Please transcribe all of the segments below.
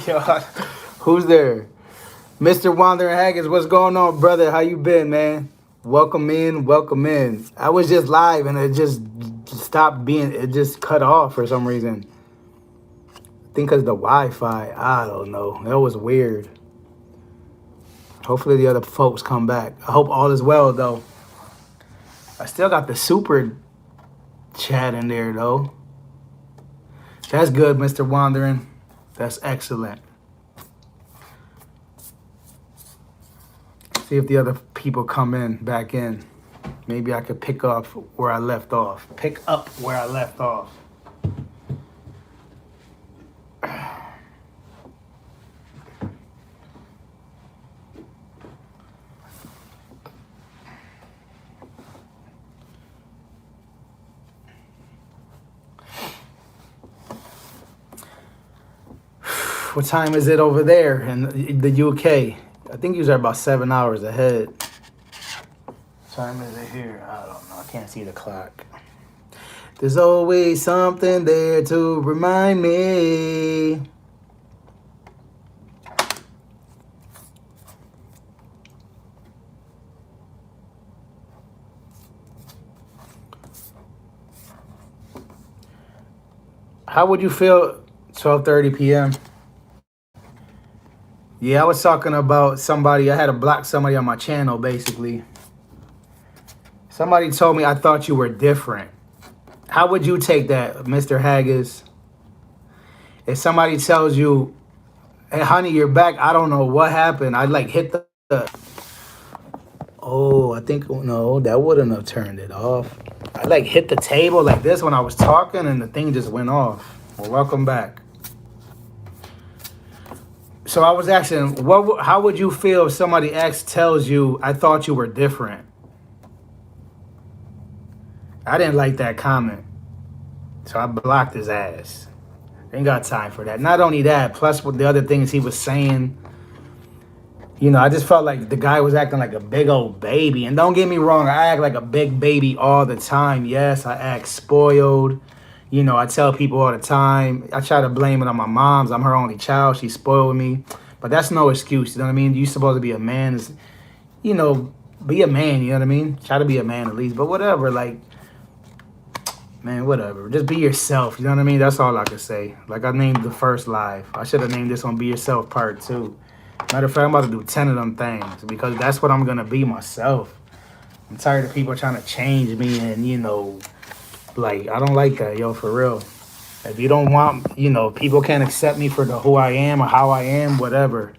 Yo, who's there? Mr. Wandering Haggis, what's going on, brother? How you been, man? Welcome in, welcome in. I was just live and it just stopped being, it just cut off for some reason. I think because the Wi-Fi, I don't know. That was weird. Hopefully the other folks come back. I hope all is well, though. I still got the super chat in there, though. That's good, Mr. Wandering. That's excellent. See if the other people come in, back in. Maybe I could pick up where I left off. Pick up where I left off. What time is it over there in the UK? I think you are about 7 hours ahead. What time is it here? I don't know. I can't see the clock. There's always something there to remind me. How would you feel 12:30 p.m.? Yeah, I was talking about somebody. I had to block somebody on my channel, basically. Somebody told me I thought you were different. How would you take that, Mr. Haggis? If somebody tells you, hey, honey, you're back, I don't know what happened. I like hit the oh, I think, no, that wouldn't have turned it off. I like hit the table like this when I was talking and the thing just went off. Well, welcome back. So I was asking, how would you feel if somebody tells you, I thought you were different? I didn't like that comment. So I blocked his ass. Ain't got time for that. Not only that, plus with the other things he was saying, you know, I just felt like the guy was acting like a big old baby. And don't get me wrong, I act like a big baby all the time. Yes, I act spoiled. You know, I tell people all the time. I try to blame it on my mom's. I'm her only child. She spoiled me. But that's no excuse. You know what I mean? You're supposed to be a man. You know, be a man. You know what I mean? Try to be a man at least. But whatever. Like, man, whatever. Just be yourself. You know what I mean? That's all I can say. Like I named the first live. I should have named this one Be Yourself Part 2. Matter of fact, I'm about to do 10 of them things because that's what I'm going to be myself. I'm tired of people trying to change me and, you know, like, I don't like that, yo, for real. If you don't want, you know, people can't accept me for who I am or how I am, whatever.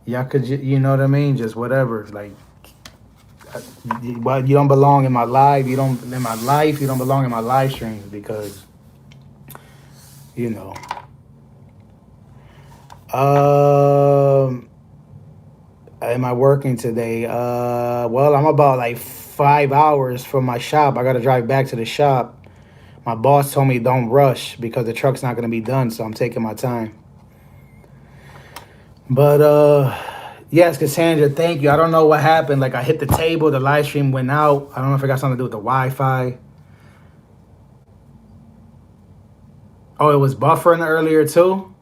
Y'all could, you know what I mean? Just whatever. Like, well, you don't belong in my life. You don't belong in my live streams because, you know. Am I working today? Well, I'm about like 5 hours from my shop. I got to drive back to the shop. My boss told me don't rush because the truck's not going to be done, so I'm taking my time. But, yes, Cassandra, thank you. I don't know what happened. Like, I hit the table. The live stream went out. I don't know if it got something to do with the Wi-Fi. Oh, it was buffering earlier, too?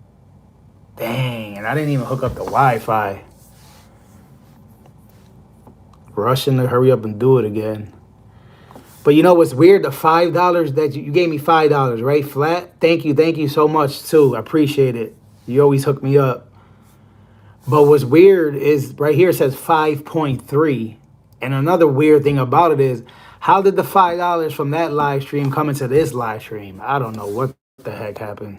Dang, and I didn't even hook up the Wi-Fi. Rushing to hurry up and do it again. But you know what's weird? The $5 that you gave me $5, right? Flat. Thank you so much too. I appreciate it. You always hook me up. But what's weird is right here it says 5.3. And another weird thing about it is, how did the $5 from that live stream come into this live stream? I don't know what the heck happened.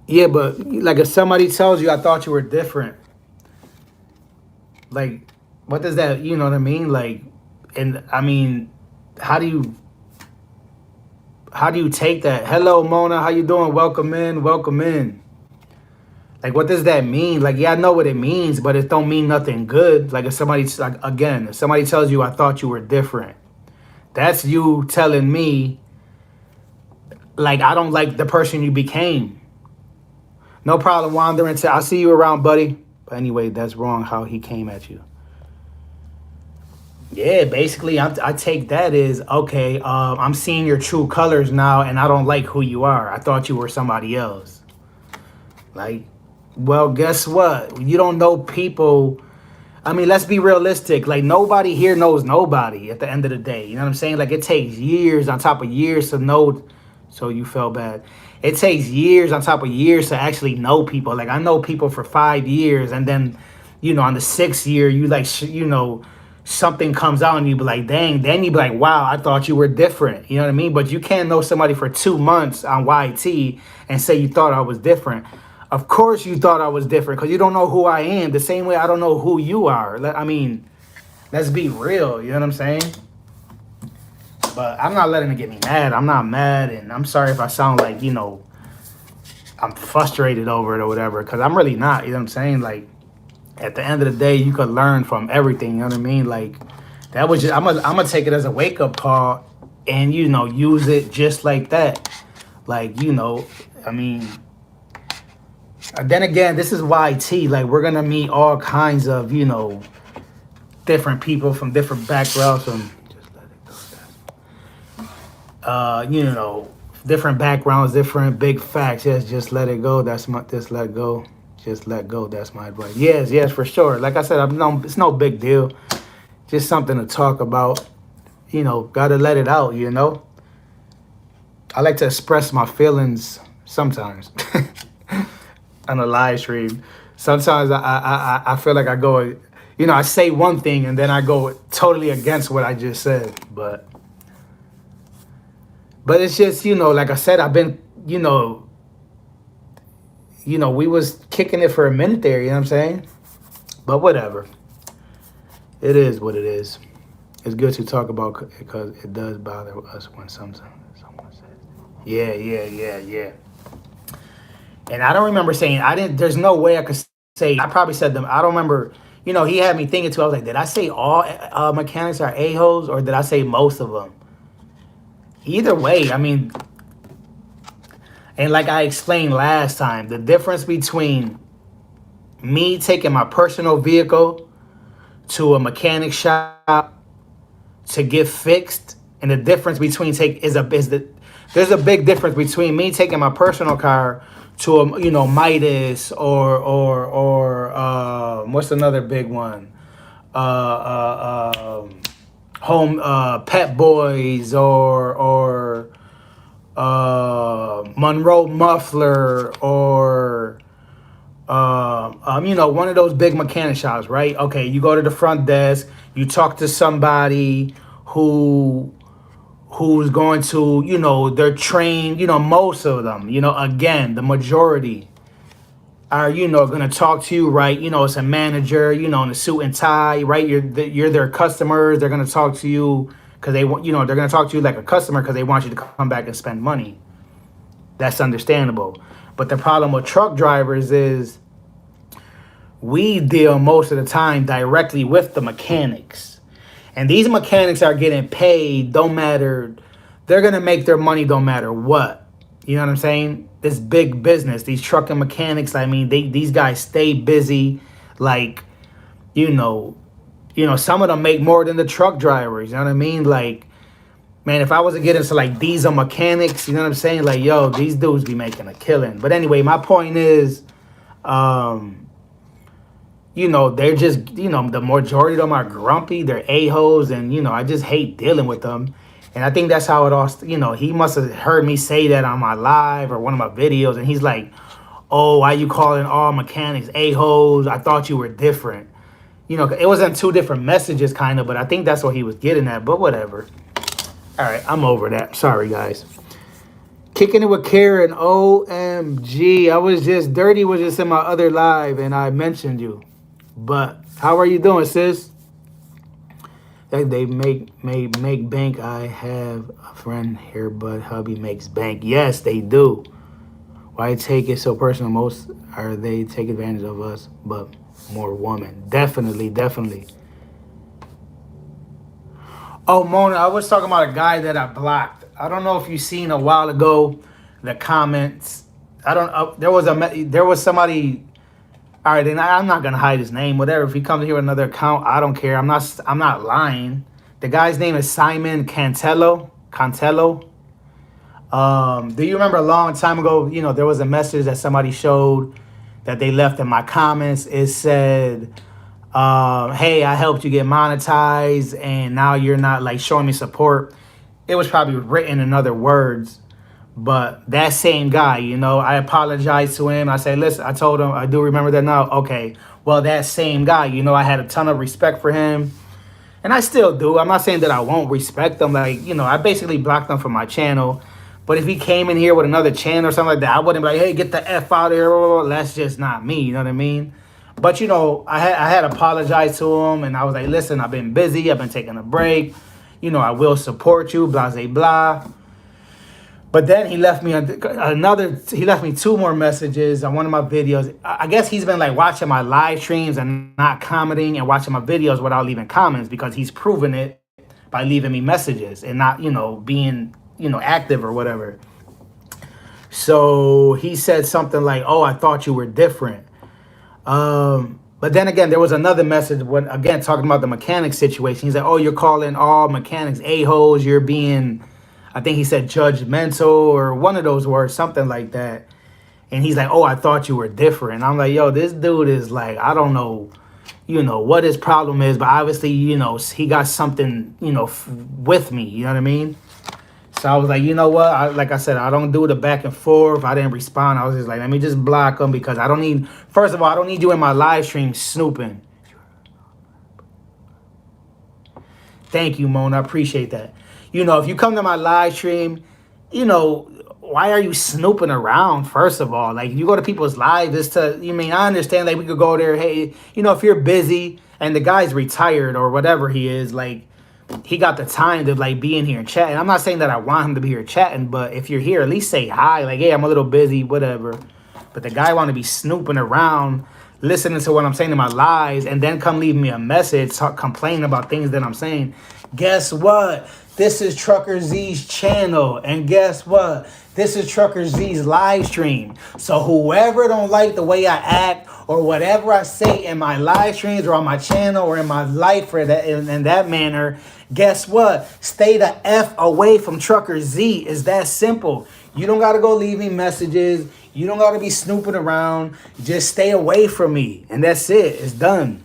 Yeah, but like if somebody tells you I thought you were different, like what does that, you know what I mean? Like And I mean, how do you take that? Hello, Mona. How you doing? Welcome in. Welcome in. Like, what does that mean? Like, yeah, I know what it means, but it don't mean nothing good. Like, if somebody's like, again, if somebody tells you, I thought you were different, that's you telling me, like, I don't like the person you became. No problem wandering to, I'll see you around, buddy. But anyway, that's wrong how he came at you. Yeah, basically, I take that as, okay, I'm seeing your true colors now, and I don't like who you are. I thought you were somebody else. Like, well, guess what? You don't know people. I mean, let's be realistic. Like, nobody here knows nobody at the end of the day. You know what I'm saying? Like, it takes years on top of years to know. So you felt bad. It takes years on top of years to actually know people. Like, I know people for 5 years, and then, on the 6th year, you like, something comes out and you be like, dang, then you be like, wow, I thought you were different. You know what I mean? But you can't know somebody for 2 months on YT and say you thought I was different. Of course you thought I was different because you don't know who I am. The same way I don't know who you are. I mean, let's be real. You know what I'm saying? But I'm not letting it get me mad. I'm not mad. And I'm sorry if I sound like, I'm frustrated over it or whatever. Because I'm really not. You know what I'm saying? Like, at the end of the day, you could learn from everything. You know what I mean? Like, that was just, I'm gonna take it as a wake-up call and, use it just like that. Like, I mean... Then again, this is YT. Like, we're gonna meet all kinds of, different people from different backgrounds. From just let it go. Different backgrounds, different big facts. Yes, just let it go. That's my. Just let go. Just let go. That's my advice. Yes, for sure. Like I said, it's no big deal. Just something to talk about. Gotta let it out. I like to express my feelings sometimes. On a live stream, sometimes I feel like I go, I say one thing and then I go totally against what I just said. But it's just, like I said, I've been, we was kicking it for a minute there. You know what I'm saying? But whatever. It is what it is. It's good to talk about because it does bother us when sometimes someone says, yeah. And I don't remember saying, there's no way I could say, I probably said them. I don't remember, he had me thinking too. I was like, did I say all mechanics are a-holes or did I say most of them? Either way, I mean, and like I explained last time, the difference between me taking my personal vehicle to a mechanic shop to get fixed, and the difference between there's a big difference between me taking my personal car to a Midas or what's another big one? Home Pet Boys or Monroe Muffler or one of those big mechanic shops, right? Okay, you go to the front desk, you talk to somebody who's going to, they're trained, most of them, again, the majority are, going to talk to you, right? It's a manager, in a suit and tie, right? You're their customers. They're going to talk to you because they want, they're going to talk to you like a customer because they want you to come back and spend money. That's understandable. But the problem with truck drivers is we deal most of the time directly with the mechanics. And these mechanics are getting paid, don't matter. They're going to make their money, don't matter what. You know what I'm saying? This big business, these trucking mechanics, I mean, these guys stay busy. Like, some of them make more than the truck drivers. You know what I mean? Like, man, if I was to get into like diesel mechanics, you know what I'm saying? Like, yo, these dudes be making a killing. But anyway, my point is, they're just, the majority of them are grumpy. They're a-holes. And, I just hate dealing with them. And I think that's how it all, he must have heard me say that on my live or one of my videos. And he's like, oh, why you calling all mechanics a-holes? I thought you were different. It was in 2 different messages kind of, but I think that's what he was getting at. But whatever. All right, I'm over that. Sorry, guys. Kicking it with Karen. OMG. Dirty was just in my other live and I mentioned you. But how are you doing, sis? They make bank. I have a friend here, but hubby makes bank. Yes, they do. Why take it so personal? Most are they take advantage of us, but more women. Definitely, definitely. Oh, Mona, I was talking about a guy that I blocked. I don't know if you seen a while ago the comments. I don't. There was somebody. All right, and I'm not gonna hide his name. Whatever. If he comes here with another account, I don't care. I'm not lying. The guy's name is Simon Cantello. Cantello. Do you remember a long time ago? You know, there was a message that somebody showed that they left in my comments. It said, "Hey, I helped you get monetized, and now you're not like showing me support." It was probably written in other words, but that same guy, you know, I apologized to him. I said, "Listen," I told him, "I do remember that now." Okay, well, that same guy, you know, I had a ton of respect for him. And I still do. I'm not saying that I won't respect them. Like, you know, I basically blocked them from my channel. But if he came in here with another channel or something like that, I wouldn't be like, hey, get the F out of here. That's just not me. You know what I mean? But, you know, I had apologized to him. And I was like, listen, I've been busy. I've been taking a break. You know, I will support you, blah, blah, blah. But then he left me he left me two more messages on one of my videos. I guess he's been like watching my live streams and not commenting and watching my videos without leaving comments because he's proven it by leaving me messages and not, you know, being, you know, active or whatever. So he said something like, "Oh, I thought you were different." But then again, there was another message when again talking about the mechanic situation. He's like, "Oh, you're calling all mechanics a-holes. You're being," I think he said judgmental or one of those words, something like that. And he's like, "Oh, I thought you were different." I'm like, yo, this dude is like, I don't know, you know, what his problem is, but obviously, you know, he got something, you know, with me. You know what I mean? So I was like, you know what? Like I said, I don't do the back and forth. I didn't respond. I was just like, let me just block him because I don't need, first of all, I don't need you in my live stream snooping. Thank you, Mona. I appreciate that. You know, if you come to my live stream, you know, why are you snooping around, first of all? Like, you go to people's lives just to, you mean, I understand, like, we could go there, hey, you know, if you're busy and the guy's retired or whatever he is, like, he got the time to, like, be in here and chat. And I'm not saying that I want him to be here chatting, but if you're here, at least say hi. Like, hey, I'm a little busy, whatever. But the guy want to be snooping around, listening to what I'm saying in my lives, and then come leave me a message, complaining about things that I'm saying. Guess what? This is Trucker Z's channel. And guess what? This is Trucker Z's live stream. So whoever don't like the way I act or whatever I say in my live streams or on my channel or in my life for that in that manner, guess what? Stay the F away from Trucker Z. It's that simple. You don't got to go leaving messages. You don't got to be snooping around. Just stay away from me. And that's it. It's done.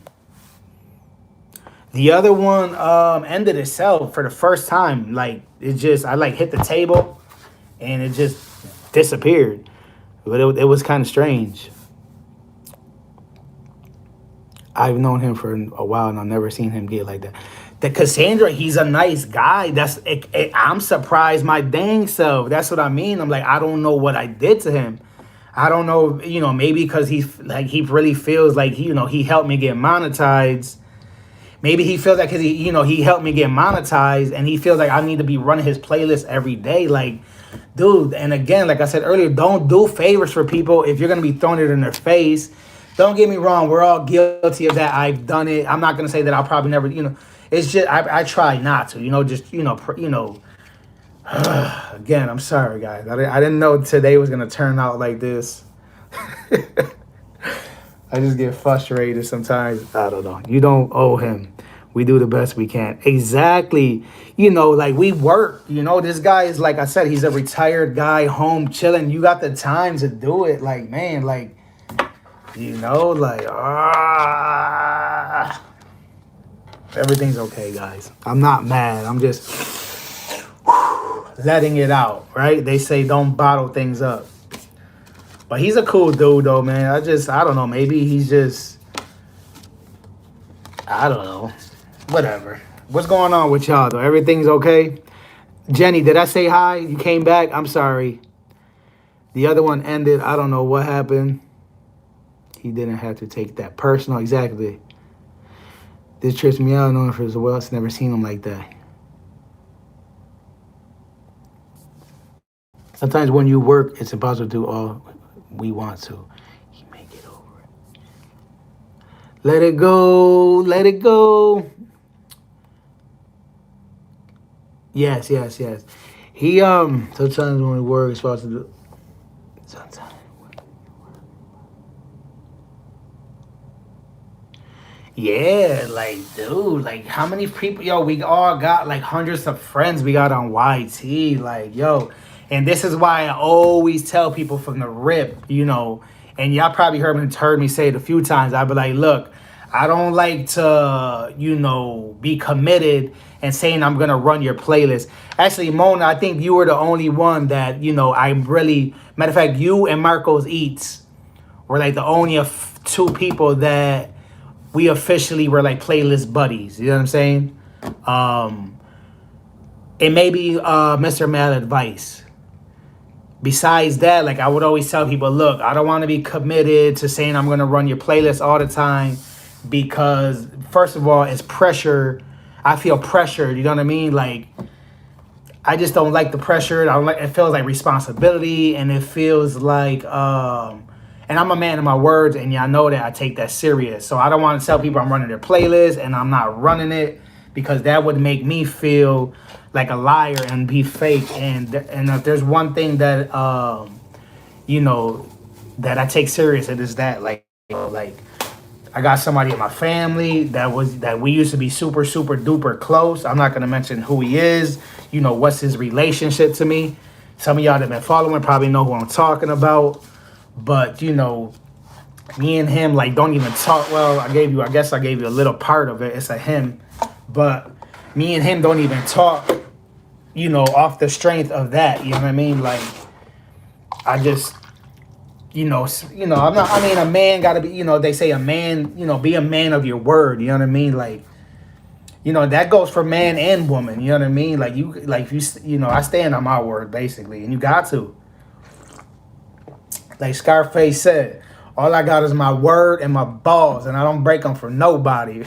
The other one ended itself for the first time. Like, it just, I like hit the table and it just disappeared. But it was kind of strange. I've known him for a while and I've never seen him get like that. The Cassandra, he's a nice guy. I'm surprised my dang self. That's what I mean. I'm like, I don't know what I did to him. I don't know, you know, maybe because he really feels like, he helped me get monetized. Maybe he feels like because he helped me get monetized and he feels like I need to be running his playlist every day. Like, dude, and again, like I said earlier, don't do favors for people if you're going to be throwing it in their face. Don't get me wrong. We're all guilty of that. I've done it. I'm not going to say that I'll probably never, it's just, I try not to, again, I'm sorry, guys. I didn't know today was going to turn out like this. I just get frustrated sometimes. I don't know. You don't owe him. We do the best we can. Exactly. Like we work. This guy is, like I said, he's a retired guy home chilling. You got the time to do it. Like, man, like, everything's okay, guys. I'm not mad. I'm just letting it out, right? They say don't bottle things up. But he's a cool dude, though, man. I don't know. Maybe he's just, I don't know. Whatever. What's going on with y'all, though? Everything's okay? Jenny, did I say hi? You came back? I'm sorry. The other one ended. I don't know what happened. He didn't have to take that personal. Exactly. This trips me out knowing for as well. It's never seen him like that. Sometimes when you work, it's impossible to do all we want to. He may get over it. Let it go. Let it go. Yes, yes, yes. He sometimes when we work, it's supposed to do. Sometimes. Yeah, like dude, like how many people? Yo, we all got like hundreds of friends we got on YT. Like yo, and this is why I always tell people from the rip, you know. And y'all probably heard me say it a few times. I be like, look, I don't like to, you know, be committed and saying I'm gonna run your playlist. Actually, Mona, I think you were the only one that you know. I really, matter of fact, you and Marcos Eats were like the only two people that we officially were like playlist buddies. You know what I'm saying? Um, and maybe Mr. Mal Advice. Besides that, like I would always tell people, look, I don't want to be committed to saying I'm gonna run your playlist all the time because first of all, it's pressure. I feel pressured. You know what I mean? Like I just don't like the pressure. I don't like. It feels like responsibility, and it feels like. And I'm a man of my words, and y'all know that I take that serious. So I don't want to tell people I'm running their playlist, and I'm not running it because that would make me feel like a liar and be fake. And if there's one thing that you know that I take serious, it is that like I got somebody in my family that we used to be super super duper close. I'm not gonna mention who he is. You know what's his relationship to me. Some of y'all that been following probably know who I'm talking about. But you know, me and him like don't even talk. Well, I guess I gave you a little part of it. It's a him, but me and him don't even talk. You know, off the strength of that. You know what I mean? Like, I just, I'm not. I mean, a man got to be. You know, they say a man. You know, be a man of your word. You know what I mean? Like, you know, that goes for man and woman. You know what I mean? Like you know, I stand on my word basically, and you got to. Like Scarface said, all I got is my word and my balls, and I don't break them for nobody.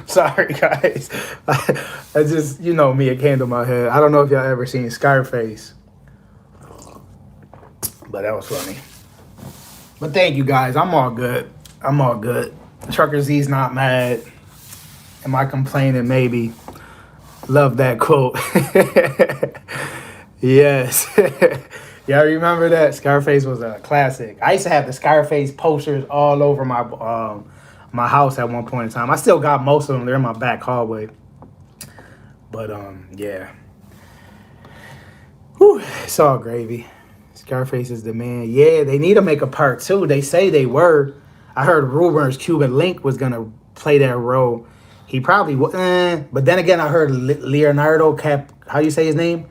Sorry, guys. I just, you know me, a candle in my head. I don't know if y'all ever seen Scarface, but that was funny. But thank you, guys. I'm all good. I'm all good. Trucker Z's not mad. Am I complaining? Maybe. Love that quote. Yes. Y'all remember that? Scarface was a classic. I used to have the Scarface posters all over my house at one point in time. I still got most of them. They're in my back hallway. But yeah. Whew, it's all gravy. Scarface is the man. Yeah, they need to make a part 2. They say they were. I heard rumors Cuban Link was gonna play that role. He probably would. But then again, I heard Leonardo how do you say his name?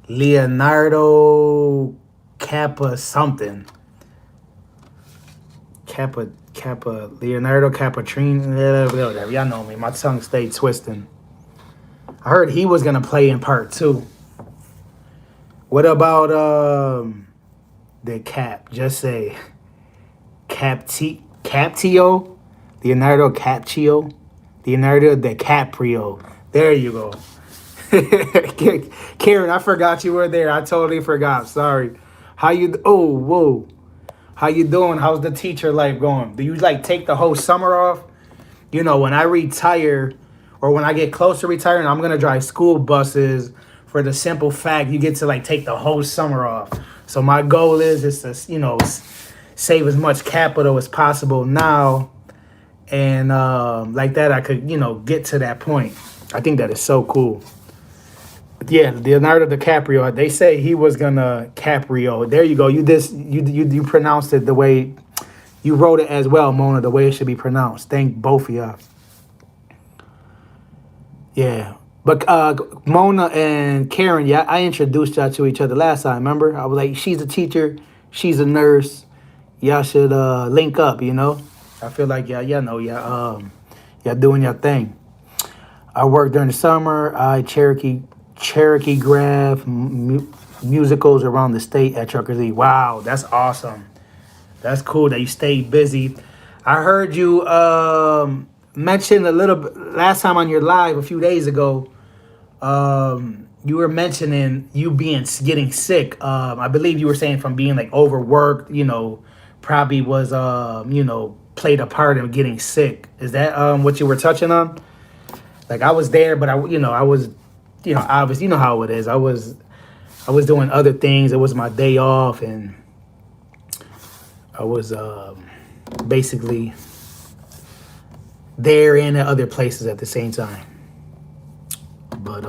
Leonardo Kappa something. Leonardo Capatrine, whatever. Y'all know me. My tongue stayed twisting. I heard he was gonna play in part 2. What about the Cap? Just say Captio? Leonardo Capcio? Leonardo DiCaprio. There you go. Karen, I forgot you were there. I totally forgot. Sorry. How you? Oh, whoa. How you doing? How's the teacher life going? Do you like take the whole summer off? You know, when I retire or when I get close to retiring, I'm gonna drive school buses for the simple fact you get to like take the whole summer off. So my goal is to save as much capital as possible now, and like that I could get to that point. I think that is so cool. Yeah, Leonardo DiCaprio. They say he was gonna Caprio. There you go. You pronounced it the way you wrote it as well, Mona. The way it should be pronounced. Thank both of y'all. Yeah, but Mona and Karen. Yeah, I introduced y'all to each other last time. Remember, I was like, she's a teacher, she's a nurse. Y'all should link up. I feel like y'all know y'all doing your thing. I worked during the summer. I Cherokee graph musicals around the state at Trucker Z. Wow, that's awesome. That's cool that you stayed busy. I heard you mentioned a little bit last time on your live a few days ago. You were mentioning you being getting sick. I believe you were saying from being like overworked. Probably was played a part in getting sick. Is that what you were touching on? Like I was there, but I was, obviously you know how it is. I was doing other things. It was my day off, and I was basically there and at other places at the same time. But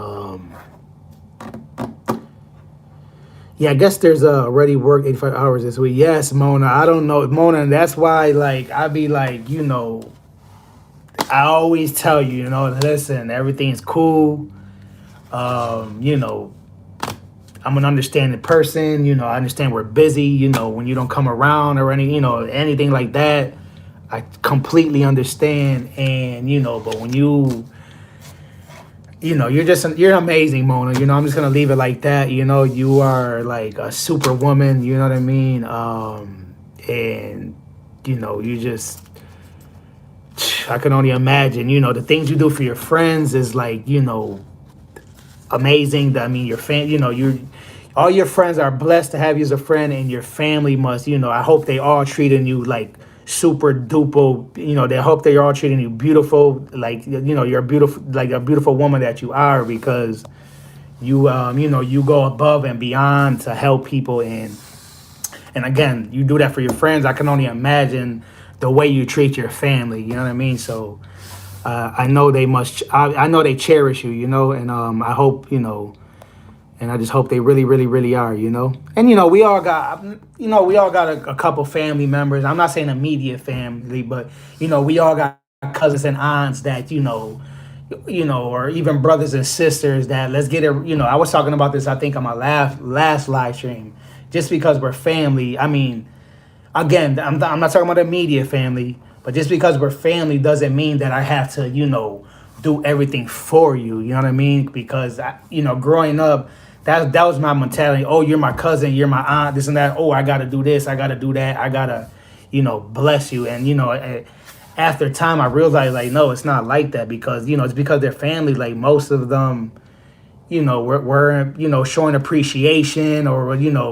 yeah, I guess there's already worked 85 hours this week. Yes, Mona. I don't know, Mona. And that's why, like, I be like, I always tell you, listen, everything's cool. You know, I'm an understanding person. I understand we're busy. When you don't come around or anything like that, I completely understand. And but when you're amazing, Mona. I'm just gonna leave it like that. You are like a superwoman. You know what I mean? And you just, I can only imagine. The things you do for your friends is like, amazing. I mean, your fan. All your friends are blessed to have you as a friend, and your family must. I hope they all treating you like super duper. They hope they're all treating you beautiful, like you're beautiful, like a beautiful woman that you are, because you go above and beyond to help people, and again, you do that for your friends. I can only imagine the way you treat your family. You know what I mean? So I know they must. I know they cherish you. And I hope and I just hope they really, really, really are, And we all got a couple family members. I'm not saying immediate family, but we all got cousins and aunts that or even brothers and sisters that let's get it. I was talking about this, I think, on my last live stream. Just because we're family, I mean, again, I'm not talking about immediate family, but just because we're family doesn't mean that I have to do everything for you. You know what I mean? Because growing up, that was my mentality. Oh, you're my cousin, you're my aunt, this and that. Oh, I gotta do this, I gotta do that, I gotta, bless you. And after time, I realized like, no, it's not like that, because it's because they're family. Like most of them, were showing appreciation, or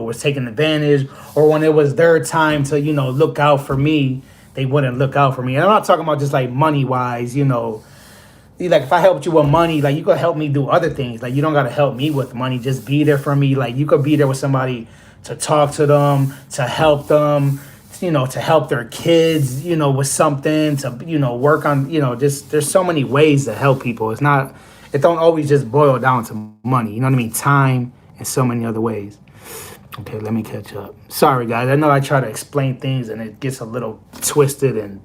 was taking advantage, or when it was their time to look out for me, they wouldn't look out for me. And I'm not talking about just like money wise. Like if I helped you with money, like you could help me do other things. Like you don't gotta help me with money. Just be there for me. Like you could be there with somebody to talk to them, to help them, to help their kids, with something, to work on, just there's so many ways to help people. It don't always just boil down to money. You know what I mean? Time and so many other ways. Okay, let me catch up. Sorry guys, I know I try to explain things and it gets a little twisted and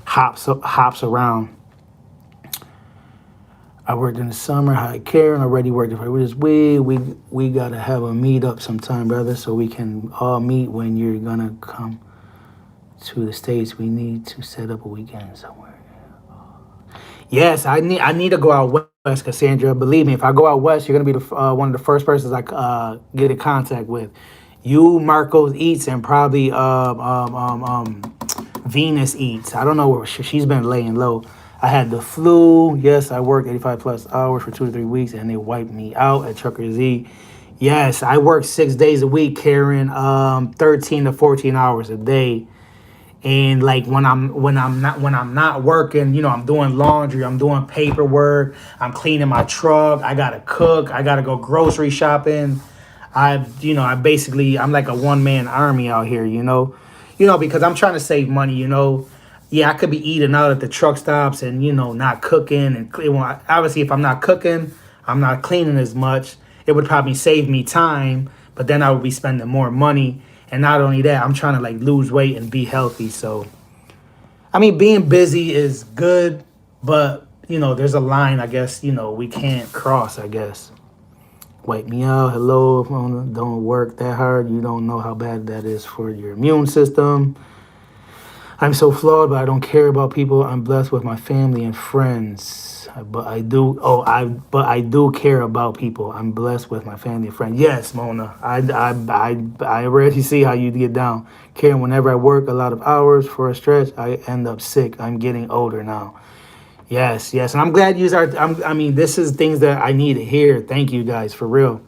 hops around. I worked in the summer, high care, and already worked for this. We gotta have a meet up sometime, brother, so we can all meet when you're gonna come to the States. We need to set up a weekend somewhere. Yes, I need to go out west, Cassandra. Believe me, if I go out west, you're gonna be one of the first persons I get in contact with. You, Marcos Eats, and probably Venus Eats. I don't know where she's been laying low. I had the flu. Yes, I worked 85 plus hours for 2 to 3 weeks, and they wiped me out at Trucker Z. Yes, I work 6 days a week, carrying 13 to 14 hours a day. And like when I'm not working, I'm doing laundry, I'm doing paperwork, I'm cleaning my truck, I gotta cook, I gotta go grocery shopping. I'm like a one-man army out here, because I'm trying to save money. Yeah, I could be eating out at the truck stops and not cooking, and obviously if I'm not cooking, I'm not cleaning as much. It would probably save me time, but then I would be spending more money. And not only that, I'm trying to like lose weight and be healthy. So I mean, being busy is good, but there's a line, I guess, we can't cross, I guess. Wipe me out. Hello, don't work that hard. You don't know how bad that is for your immune system. I'm so flawed, but I don't care about people. I'm blessed with my family and friends, but I do. But I do care about people. I'm blessed with my family and friends. Yes, Mona. I already see how you get down. Karen, whenever I work a lot of hours for a stretch, I end up sick. I'm getting older now. Yes, yes, and I'm glad you are. I mean, this is things that I need to hear. Thank you guys for real,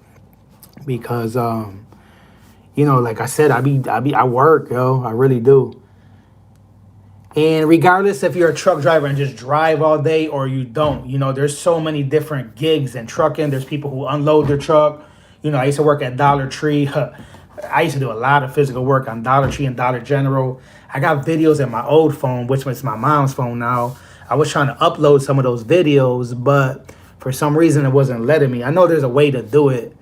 because like I said, I work, yo, I really do. And regardless if you're a truck driver and just drive all day or you don't, there's so many different gigs in trucking. There's people who unload their truck. I used to work at Dollar Tree. I used to do a lot of physical work on Dollar Tree and Dollar General. I got videos in my old phone, which was my mom's phone now. I was trying to upload some of those videos, but for some reason it wasn't letting me. I know there's a way to do it,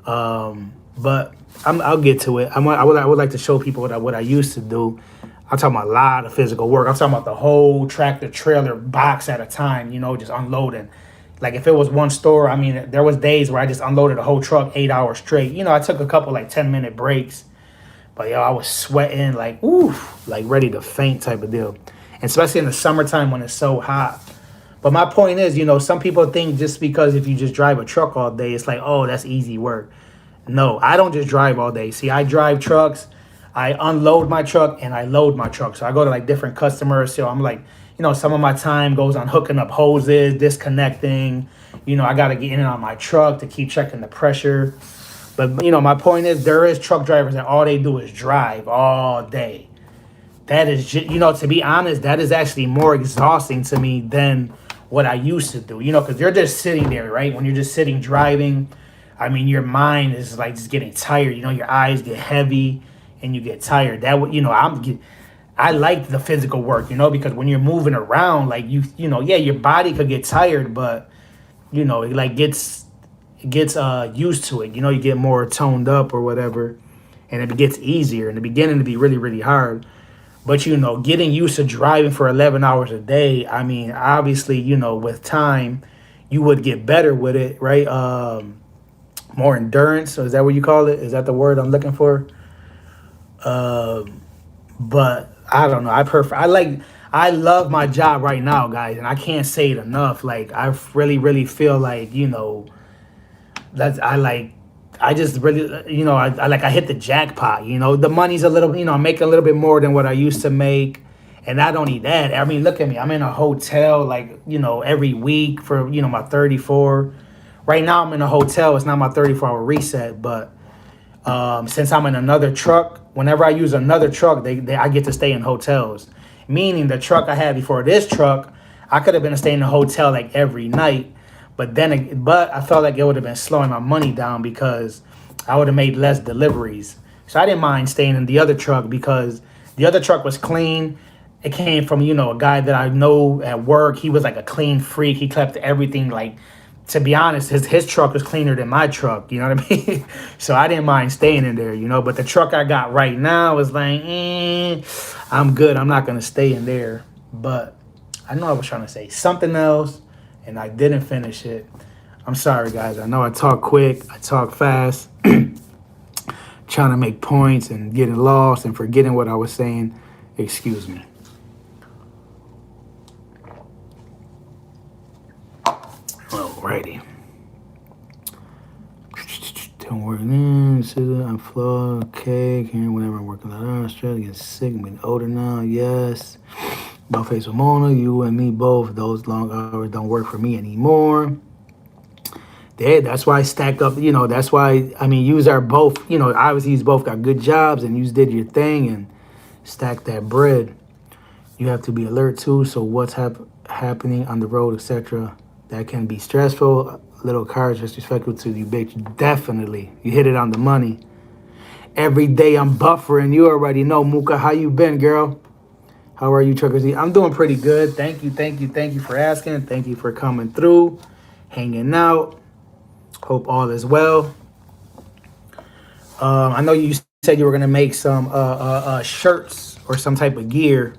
but I'll get to it. I would like to show people what I used to do. I'm talking about a lot of physical work. I'm talking about the whole tractor trailer box at a time, just unloading. Like if it was one store, I mean, there was days where I just unloaded a whole truck 8 hours straight. I took a couple like 10-minute breaks, but I was sweating like, oof, like ready to faint type of deal. And especially in the summertime when it's so hot. But my point is, some people think just because if you just drive a truck all day, it's like, oh, that's easy work. No, I don't just drive all day. See, I drive trucks. I unload my truck and I load my truck. So I go to like different customers. So I'm like, some of my time goes on hooking up hoses, disconnecting. I got to get in and out my truck to keep checking the pressure. But, my point is there is truck drivers that all they do is drive all day. That is, to be honest, that is actually more exhausting to me than what I used to do, because you're just sitting there, right? When you're just sitting driving, I mean, your mind is like just getting tired. Your eyes get heavy and you get tired. I like the physical work, because when you're moving around, like yeah, your body could get tired, but it like gets used to it. You get more toned up or whatever, and it gets easier. In the beginning, to be really, really hard. But getting used to driving for 11 hours a day, I mean, obviously, with time, you would get better with it, right? More endurance. So is that what you call it? Is that the word I'm looking for? But I don't know. I love my job right now, guys, and I can't say it enough. Like I really, really feel like that I just really I hit the jackpot. The money's a little, I'm making a little bit more than what I used to make. And not only that, I mean, look at me. I'm in a hotel like, every week for, my 34. Right now I'm in a hotel. It's not my 34-hour reset, but since I'm in another truck, whenever I use another truck, I get to stay in hotels. Meaning the truck I had before this truck, I could have been staying in a hotel like every night, but I felt like it would have been slowing my money down because I would have made less deliveries. So I didn't mind staying in the other truck because the other truck was clean. It came from a guy that I know at work. He was like a clean freak. He kept everything like. To be honest, his truck was cleaner than my truck, you know what I mean? So I didn't mind staying in there, but the truck I got right now is like, I'm good. I'm not going to stay in there. But I know I was trying to say something else, and I didn't finish it. I'm sorry, guys. I know I talk quick. I talk fast. Trying to make points and getting lost and forgetting what I was saying. Excuse me. Alrighty. Don't work I'm flawed. Okay. Can't whenever I'm working out. Australia get sick. I'm getting older now. Yes. About face with Mona. You and me both. Those long hours don't work for me anymore. That's why I stacked up. That's why, I mean, yous are both, obviously yous both got good jobs and yous did your thing and stacked that bread. You have to be alert too. So what's happening on the road, etc. That can be stressful. Little cars disrespectful to you, bitch. Definitely. You hit it on the money. Every day I'm buffering. You already know, Mooka. How you been, girl? How are you, Truckers? I'm doing pretty good. Thank you for asking. Thank you for coming through, hanging out. Hope all is well. I know you said you were going to make some shirts or some type of gear.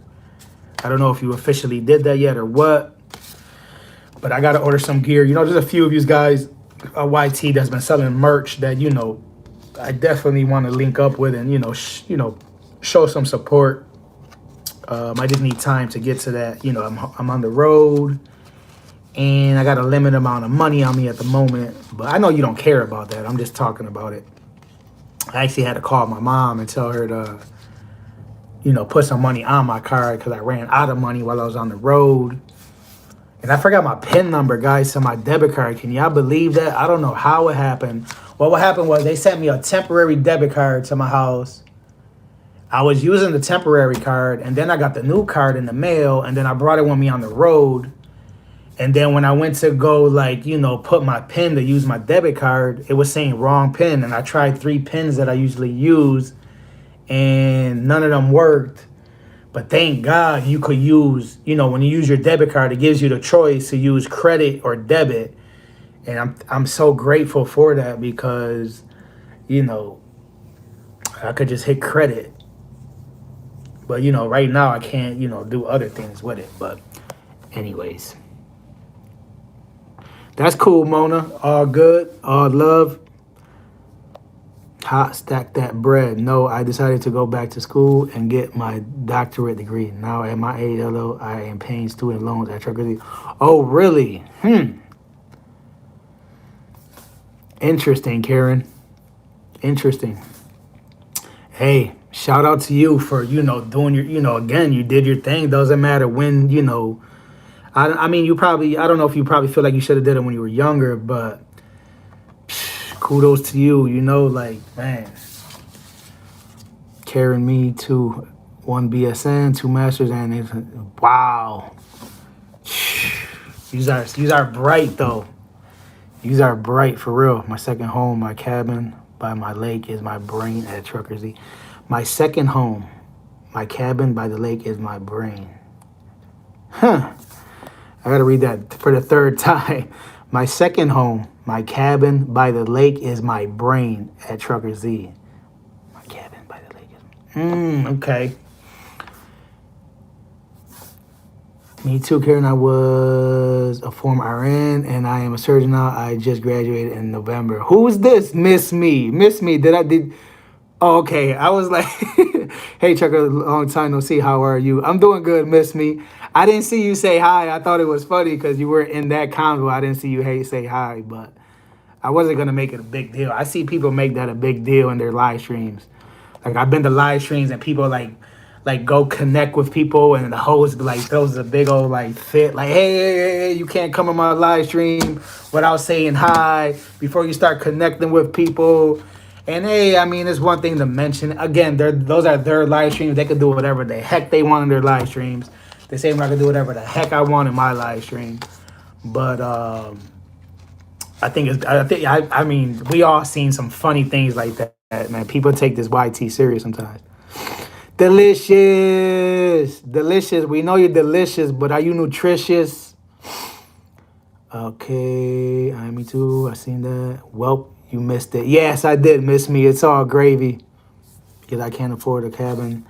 I don't know if you officially did that yet or what. But I got to order some gear. There's a few of you guys, YT, that's been selling merch that, I definitely want to link up with and, show some support. I just need time to get to that. I'm on the road and I got a limited amount of money on me at the moment. But I know you don't care about that. I'm just talking about it. I actually had to call my mom and tell her to, put some money on my card because I ran out of money while I was on the road. And I forgot my PIN number, guys, to my debit card. Can y'all believe that? I don't know how it happened. Well, what happened was they sent me a temporary debit card to my house. I was using the temporary card, and then I got the new card in the mail, and then I brought it with me on the road. And then when I went to go, like, put my PIN to use my debit card, it was saying wrong PIN. And I tried 3 PINs that I usually use, and none of them worked. But thank God you could use, when you use your debit card, it gives you the choice to use credit or debit. And I'm so grateful for that because, I could just hit credit. But, right now I can't, do other things with it. But anyways. That's cool, Mona. All good. All love. Hot stack that bread. No, I decided to go back to school and get my doctorate degree. Now at my age, although I am paying student loans at Truckers. Oh, really? Interesting, Karen. Interesting. Hey, shout out to you for, doing your, again, you did your thing. Doesn't matter when, I mean, I don't know if you probably feel like you should have did it when you were younger, but kudos to you, man. Carrying me to 1 BSN, 2 masters, and wow. These are bright, though. These are bright, for real. My second home, my cabin by my lake is my brain at Trucker Z. My second home, my cabin by the lake is my brain. Huh. I gotta read that for the 3rd time. My second home, my cabin by the lake is my brain at Trucker Z. My cabin by the lake is... okay. Me too, Karen. I was a former RN, and I am a surgeon now. I just graduated in November. Who is this? Miss Me. Miss Me. Oh, okay. I was like, hey, Trucker, long time no see. How are you? I'm doing good, Miss Me. I didn't see you say hi. I thought it was funny because you were in that convo. I didn't see you say hi, but I wasn't going to make it a big deal. I see people make that a big deal in their live streams. Like, I've been to live streams and people like go connect with people, and the host like throws a big old like fit, like, hey, you can't come on my live stream without saying hi before you start connecting with people. And hey, I mean, it's one thing to mention. Again, those are their live streams. They can do whatever the heck they want in their live streams. The same way I can do whatever the heck I want in my live stream. But I mean, we all seen some funny things like that, man. People take this YT serious sometimes. Delicious. We know you're delicious, but are you nutritious? Okay, me too. I seen that. Well, you missed it. Yes, I did miss me. It's all gravy because I can't afford a cabin.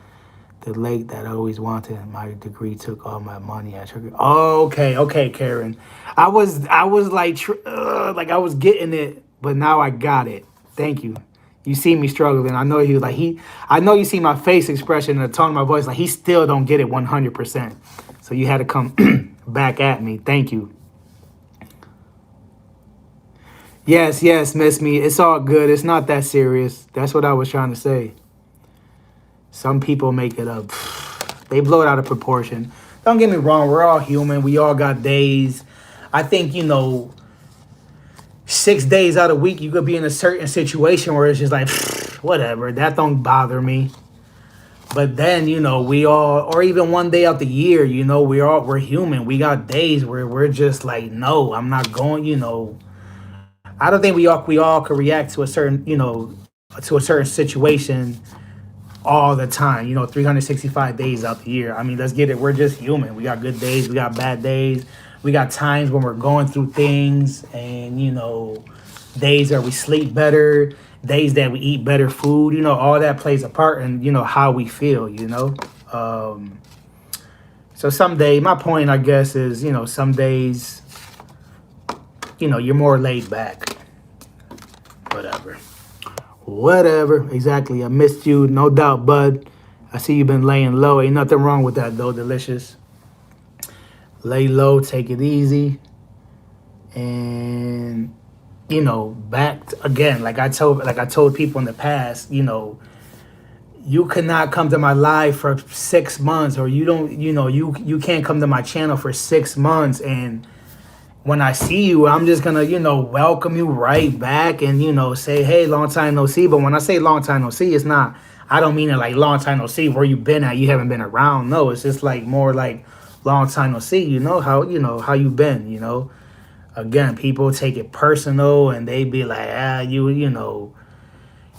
The lake that I always wanted. My degree took all my money. Oh, okay, Karen. I was like I was getting it, but now I got it. Thank you. You see me struggling. I know you I know you see my face expression and the tone of my voice. Like, he still don't get it 100%. So you had to come back at me. Thank you. Yes, Miss Me. It's all good. It's not that serious. That's what I was trying to say. Some people make it up. They blow it out of proportion. Don't get me wrong. We're all human. We all got days. I think, 6 days out of the week, you could be in a certain situation where it's just like, whatever. That don't bother me. But then, we all, or even 1 day out the year, we're human. We got days where we're just like, no, I'm not going, I don't think we all could react to a certain, to a certain situation all the time, 365 days out the year. I mean, let's get it. We're just human. We got good days. We got bad days. We got times when we're going through things and, days that we sleep better, days that we eat better food, all that plays a part in, how we feel, So someday, my point, I guess, is, some days, you're more laid back. Whatever. Exactly. I missed you. No doubt, bud. I see you've been laying low. Ain't nothing wrong with that, though. Delicious. Lay low. Take it easy. And, again, like I told people in the past, you cannot come to my live for 6 months, or you don't, you can't come to my channel for 6 months. And when I see you, I'm just gonna, welcome you right back and, say, hey, long time no see. But when I say long time no see, it's not, I don't mean it like long time no see, where you been at, you haven't been around. No, it's just like more like long time no see, how you been. Again, people take it personal and they be like,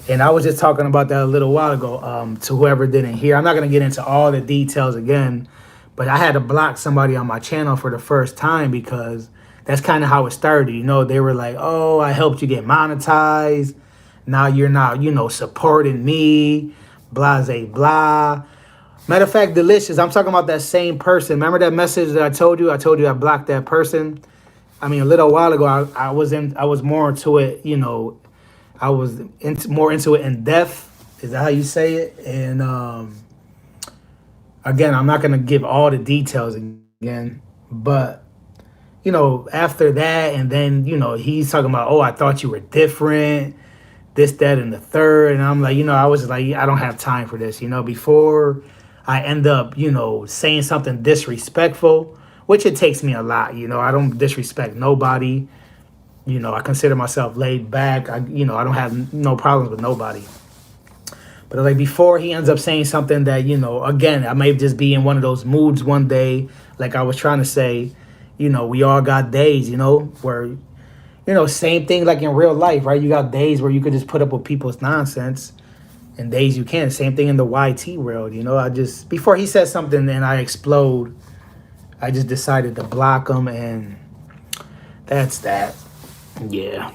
and I was just talking about that a little while ago, to whoever didn't hear. I'm not gonna get into all the details again, but I had to block somebody on my channel for the first time because that's kind of how it started. They were like, oh, I helped you get monetized. Now you're not, supporting me, blah, blah. Matter of fact, Delicious, I'm talking about that same person. Remember that message that I told you? I told you I blocked that person. I mean, a little while ago, I was more into it, I was more into it in depth. Is that how you say it? And again, I'm not going to give all the details again, but after that, and then, he's talking about, oh, I thought you were different, this, that, and the third. And I'm like, I was like, I don't have time for this, before I end up, saying something disrespectful, which it takes me a lot. I don't disrespect nobody. I consider myself laid back. I don't have no problems with nobody. But like before he ends up saying something that, again, I may just be in one of those moods one day, like I was trying to say, we all got days, where, same thing like in real life, right? You got days where you could just put up with people's nonsense and days you can't. Same thing in the YT world, before he says something and I explode, I just decided to block him, and that's that. Yeah.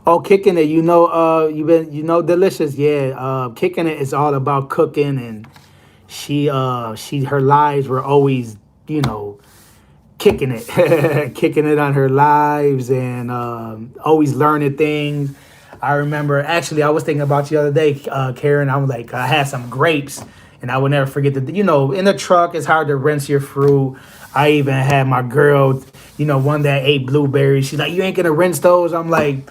Oh, kicking it. Delicious. Yeah. Kicking it is all about cooking, and her lives were always, kicking it, kicking it on her lives, and always learning things. I remember, actually, I was thinking about you the other day, Karen. I was like, I had some grapes, and I would never forget that, in the truck, it's hard to rinse your fruit. I even had my girl, one that ate blueberries. She's like, you ain't going to rinse those? I'm like,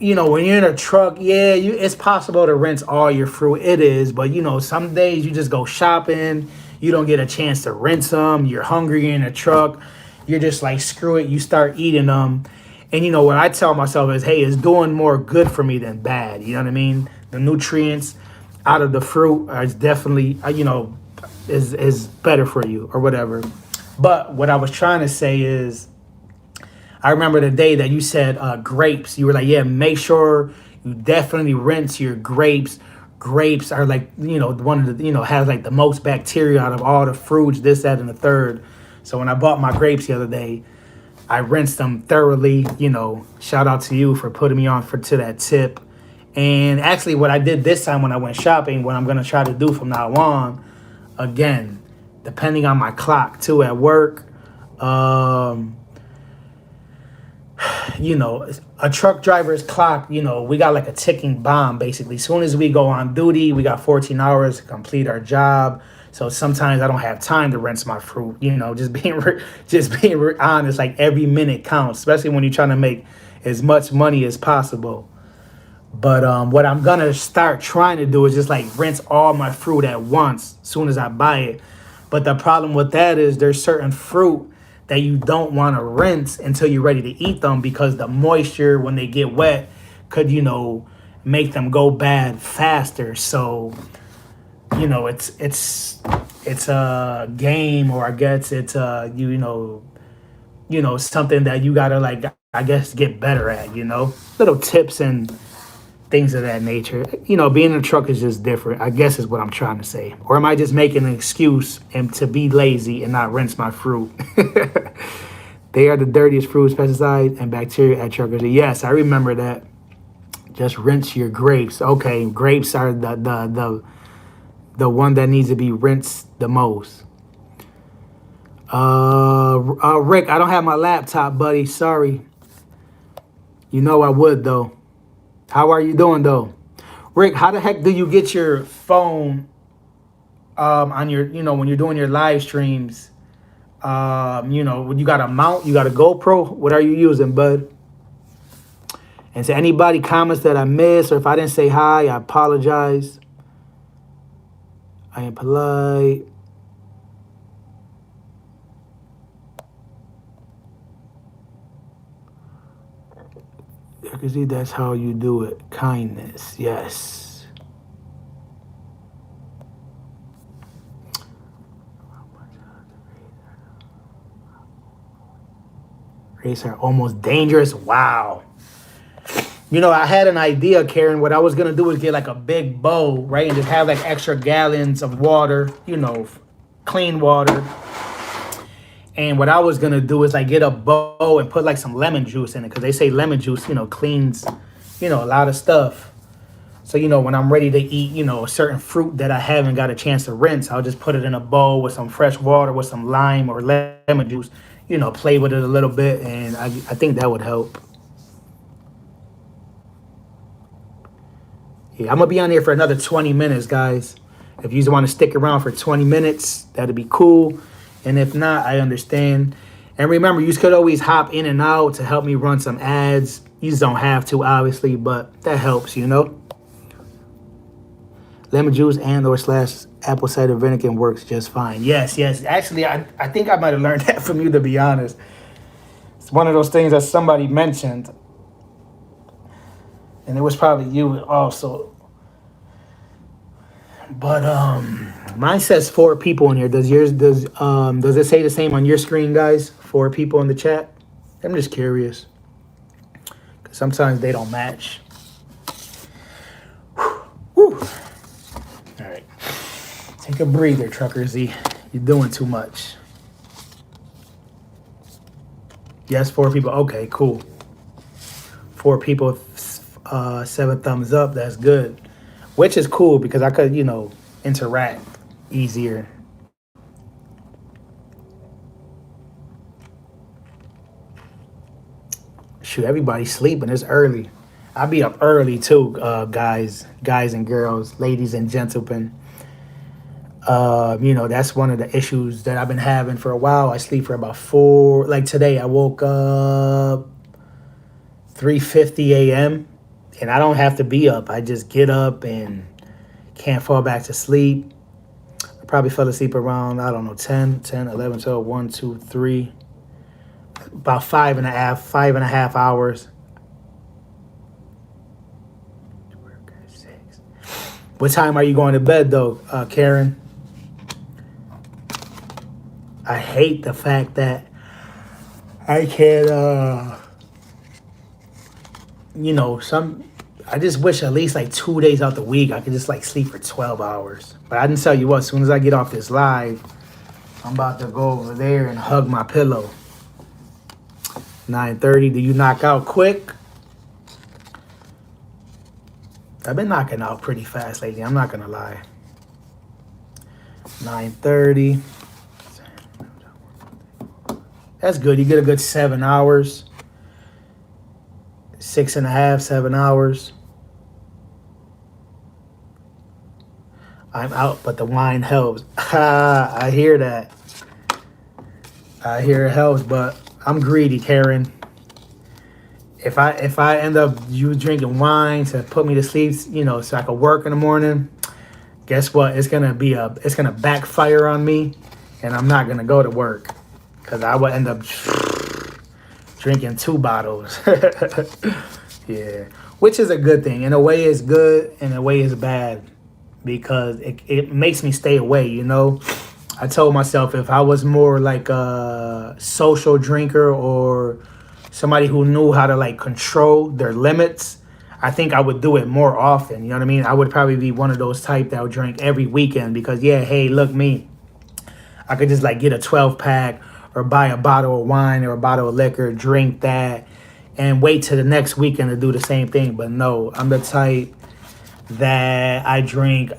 when you're in a truck, yeah, it's possible to rinse all your fruit. It is, but, some days you just go shopping. You don't get a chance to rinse them. You're hungry, you're in a truck. You're just like, screw it. You start eating them. And, what I tell myself is, hey, it's doing more good for me than bad. You know what I mean? The nutrients out of the fruit is definitely, is better for you or whatever. But what I was trying to say is, I remember the day that you said grapes. You were like, yeah, make sure you definitely rinse your grapes. Grapes are like, one of the, has like the most bacteria out of all the fruits, this, that, and the third. So when I bought my grapes the other day, I rinsed them thoroughly. Shout out to you for putting me on to that tip. And actually what I did this time when I went shopping, what I'm going to try to do from now on, again, depending on my clock too at work, a truck driver's clock, we got like a ticking bomb, basically. As soon as we go on duty, we got 14 hours to complete our job. So sometimes I don't have time to rinse my fruit, just being honest, like every minute counts, especially when you're trying to make as much money as possible. But what I'm going to start trying to do is just like rinse all my fruit at once as soon as I buy it. But the problem with that is there's certain fruit that you don't want to rinse until you're ready to eat them, because the moisture when they get wet could, make them go bad faster. So, it's a game, or I guess it's something that you gotta like, I guess, get better at, little tips and things of that nature. Being in a truck is just different, I guess, is what I'm trying to say. Or am I just making an excuse and to be lazy and not rinse my fruit? They are the dirtiest fruit, pesticides and bacteria at truckers. Yes, I remember that. Just rinse your grapes. Okay, grapes are the one that needs to be rinsed the most. Rick, I don't have my laptop, buddy. Sorry. I would, though. How are you doing, though? Rick, how the heck do you get your phone on your, when you're doing your live streams? When you got a mount, you got a GoPro? What are you using, bud? And to anybody comments that I missed, or if I didn't say hi, I apologize. I am polite. I can see that's how you do it. Kindness, yes. Race are almost dangerous. Wow. You know, I had an idea, Karen. What I was gonna do is get like a big bowl, right, and just have like extra gallons of water. You know, clean water. And what I was gonna do is like get a bowl and put like some lemon juice in it, because they say lemon juice, you know, cleans, you know, a lot of stuff. So, you know, when I'm ready to eat, you know, a certain fruit that I haven't got a chance to rinse, I'll just put it in a bowl with some fresh water, with some lime or lemon juice, you know, play with it a little bit. And I think that would help. Yeah, I'm going to be on here for another 20 minutes, guys. If you just want to stick around for 20 minutes, that'd be cool. And if not, I understand. And remember, you could always hop in and out to help me run some ads. You just don't have to, obviously, but that helps, you know. Lemon juice and or slash apple cider vinegar works just fine. Yes, yes. Actually, I think I might have learned that from you, to be honest. It's one of those things that somebody mentioned. And it was probably you also. But mine says 4 people in here. Does it say the same on your screen, guys? 4 people in the chat? I'm just curious. Cause sometimes they don't match. Whew. All right. Take a breather, Trucker Z. You're doing too much. Yes, 4 people. Okay, cool. 4 people, 7 thumbs up. That's good. Which is cool because I could, you know, interact easier. Shoot, everybody's sleeping. It's early. I'll be up early too, guys and girls, ladies and gentlemen. You know, that's one of the issues that I've been having for a while. I sleep for about 4. Like today, I woke up 3:50 a.m. and I don't have to be up. I just get up and can't fall back to sleep. I probably fell asleep around, I don't know, 10, 11, 12, 1, 2, 3. About 5.5 hours. What time are you going to bed, though, Karen? I hate the fact that I can't, you know, I just wish at least like 2 days out the week I could just like sleep for 12 hours. But I didn't tell you what, as soon as I get off this live, I'm about to go over there and hug my pillow. 9:30, do you knock out quick? I've been knocking out pretty fast lately, I'm not gonna lie. 9:30. That's good, you get a good 7 hours. 6.5, 7 hours. I'm out, but the wine helps. I hear that. I hear it helps, but I'm greedy, Karen. If I end up you drinking wine to put me to sleep, you know, so I can work in the morning, guess what? It's gonna backfire on me, and I'm not gonna go to work because I will end up drinking 2 bottles. Yeah, which is a good thing. In a way, it's good. In a way, it's bad because it makes me stay away. You know, I told myself if I was more like a social drinker or somebody who knew how to like control their limits, I think I would do it more often. You know what I mean? I would probably be one of those type that would drink every weekend because, yeah, hey, look me. I could just like get a 12-pack or buy a bottle of wine or a bottle of liquor, drink that, and wait till the next weekend to do the same thing. But no, I'm the type that I drink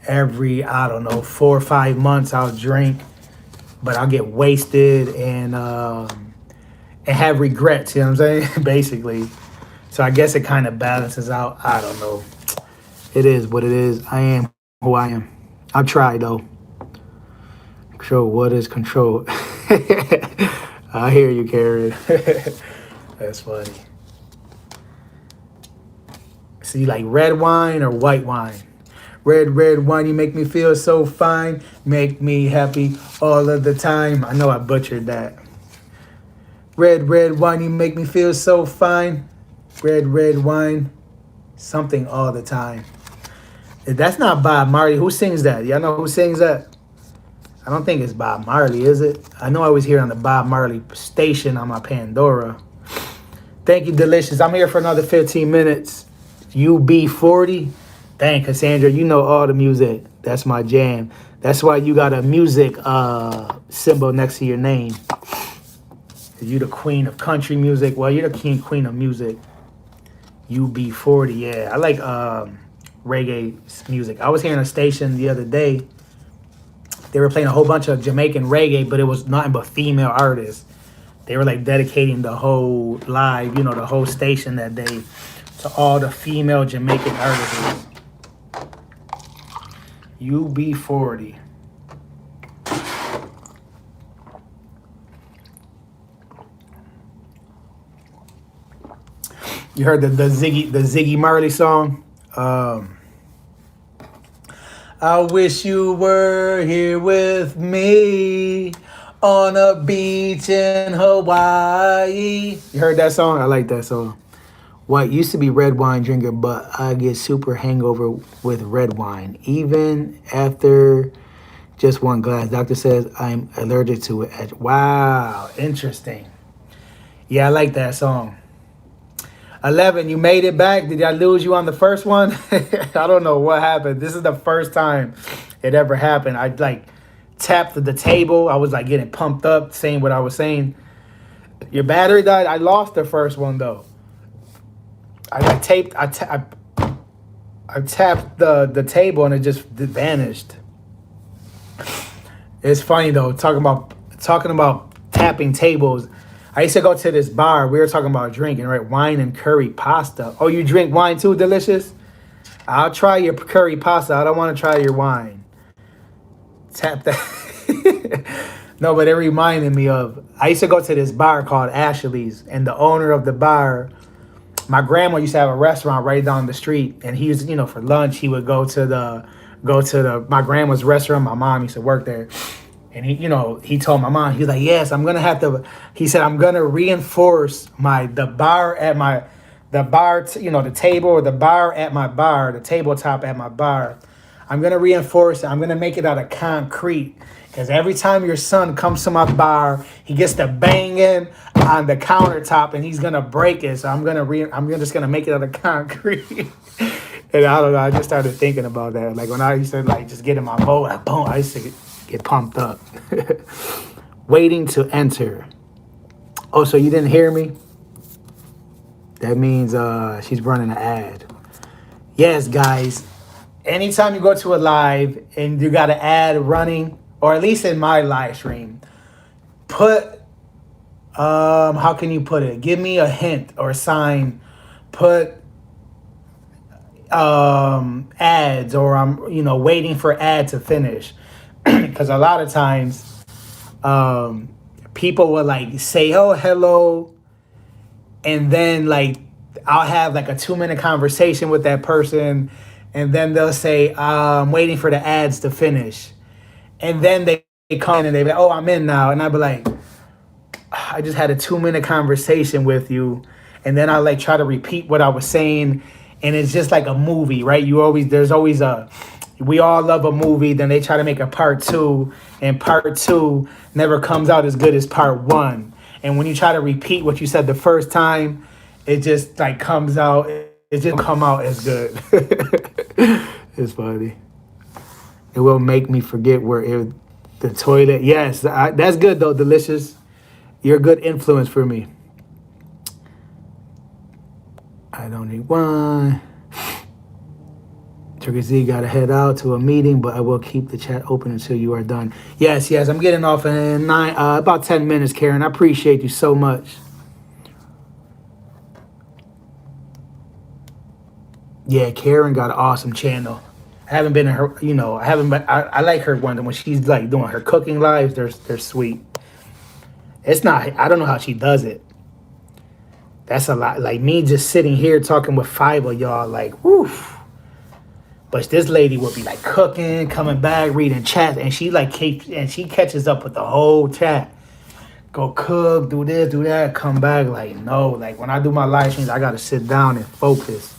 every, I don't know, 4 or 5 months I'll drink, but I'll get wasted and have regrets, you know what I'm saying? Basically. So I guess it kind of balances out. I don't know. It is what it is. I am who I am. I'll try though. Control, what is control? I hear you, Karen. That's funny. So you like red wine or white wine? Red wine, you make me feel so fine. Make me happy all of the time. I know I butchered that. Red wine, you make me feel so fine. Red wine, something all the time. That's not Bob Marley. Who sings that? Y'all know who sings that? I don't think it's Bob Marley, is it? I know I was here on the Bob Marley station on my Pandora. Thank you, Delicious. I'm here for another 15 minutes. UB40. Dang, Cassandra, you know all the music. That's my jam. That's why you got a music symbol next to your name. You the queen of country music. Well, you're the queen of music. UB40, yeah. I like reggae music. I was hearing a station the other day. They were playing a whole bunch of Jamaican reggae, but it was nothing but female artists. They were like dedicating the whole live, the whole station that day to all the female Jamaican artists. UB40. You heard the Ziggy Marley song? I wish you were here with me on a beach in Hawaii. You heard that song? I like that song. White used to be red wine drinker, but I get super hangover with red wine. Even after just one glass. Doctor says I'm allergic to it. Wow, interesting. Yeah, I like that song. 11, you made it back. Did I lose you on the first one? I don't know what happened. This is the first time it ever happened. I like tapped the table. I was like getting pumped up, saying what I was saying. Your battery died. I lost the first one though. I tapped the table and it just vanished. It's funny though, talking about tapping tables. I used to go to this bar. We were talking about drinking, right? Wine and curry pasta. Oh, you drink wine too, Delicious? I'll try your curry pasta. I don't want to try your wine. Tap that. No, but it reminded me of, I used to go to this bar called Ashley's, and the owner of the bar, my grandma used to have a restaurant right down the street, and he was, for lunch, he would go to my grandma's restaurant. My mom used to work there. And he told my mom, he was like, yes, he said, I'm going to reinforce the table or the bar at my bar, the tabletop at my bar. I'm going to reinforce it. I'm going to make it out of concrete. Because every time your son comes to my bar, he gets to banging on the countertop and he's going to break it. So I'm just going to make it out of concrete. And I don't know, I just started thinking about that. Like when I used to just get in my boat, boom, I used to get pumped up. Waiting to enter. Oh, so you didn't hear me? That means she's running an ad. Yes, guys. Anytime you go to a live and you got an ad running, or at least in my live stream, put, how can you put it? Give me a hint or a sign. Put ads, or I'm, waiting for ad to finish. Because a lot of times people will say, oh, hello, and then I'll have a 2-minute conversation with that person, and then they'll say, I'm waiting for the ads to finish. And then they come in and they be like, oh, I'm in now. And I'll be like, I just had a 2-minute conversation with you. And then I'll try to repeat what I was saying. And it's just like a movie, right? We all love a movie, then they try to make a part 2, and part 2 never comes out as good as part 1. And when you try to repeat what you said the first time, it just comes out, it just come out as good. It's funny. It will make me forget the toilet. Yes, that's good though, Delicious. You're a good influence for me. I don't need one. Turkey Z got to head out to a meeting, but I will keep the chat open until you are done. Yes, I'm getting off in about 10 minutes, Karen. I appreciate you so much. Yeah, Karen got an awesome channel. I haven't been in her, I like her when she's doing her cooking lives. They're sweet. It's not, I don't know how she does it. That's a lot. Like me just sitting here talking with 5 of y'all, like, woof. But this lady would be like cooking, coming back, reading chat, and she catches up with the whole chat. Go cook, do this, do that, come back. Like, no, like when I do my live streams, I gotta sit down and focus.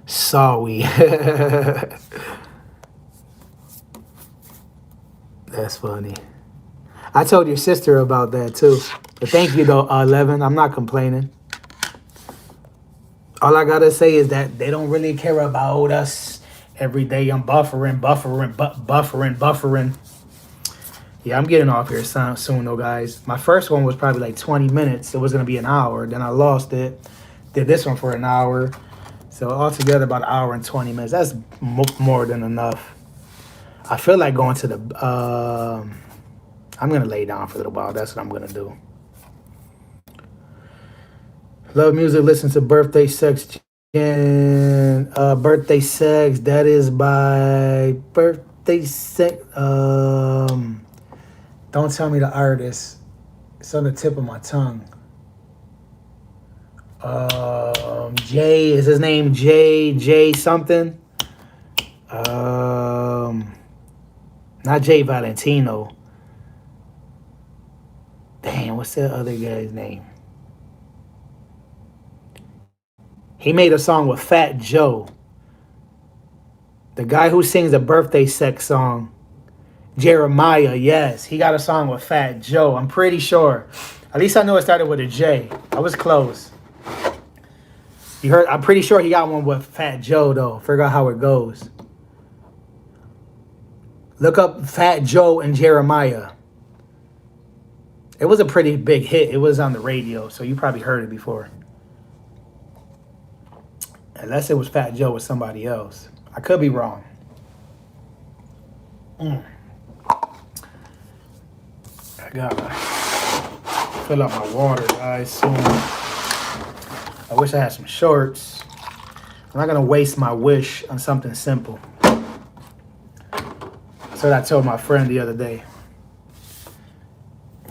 Sorry. That's funny. I told your sister about that too. But thank you though, 11. I'm not complaining. All I gotta say is that they don't really care about us. Every day I'm buffering. Yeah, I'm getting off here soon though, guys. My first one was probably like 20 minutes. It was gonna be an hour. Then I lost it. Did this one for an hour. So altogether about an hour and 20 minutes. That's more than enough. I feel like going to the... I'm going to lay down for a little while. That's what I'm going to do. Love music, listen to Birthday Sex. Birthday Sex, that is by Birthday Sex. Don't tell me the artist. It's on the tip of my tongue. Jay, is his name Jay something? Not Jay Valentino. Damn, what's that other guy's name? He made a song with Fat Joe. The guy who sings a Birthday Sex song. Jeremiah, yes. He got a song with Fat Joe. I'm pretty sure. At least I know it started with a J. I was close. You heard? I'm pretty sure he got one with Fat Joe, though. Forgot how it goes. Look up Fat Joe and Jeremiah. It was a pretty big hit. It was on the radio, so you probably heard it before. Unless it was Fat Joe with somebody else. I could be wrong. I gotta fill up my water, guys, soon. I wish I had some shorts. I'm not gonna waste my wish on something simple. That's what I told my friend the other day.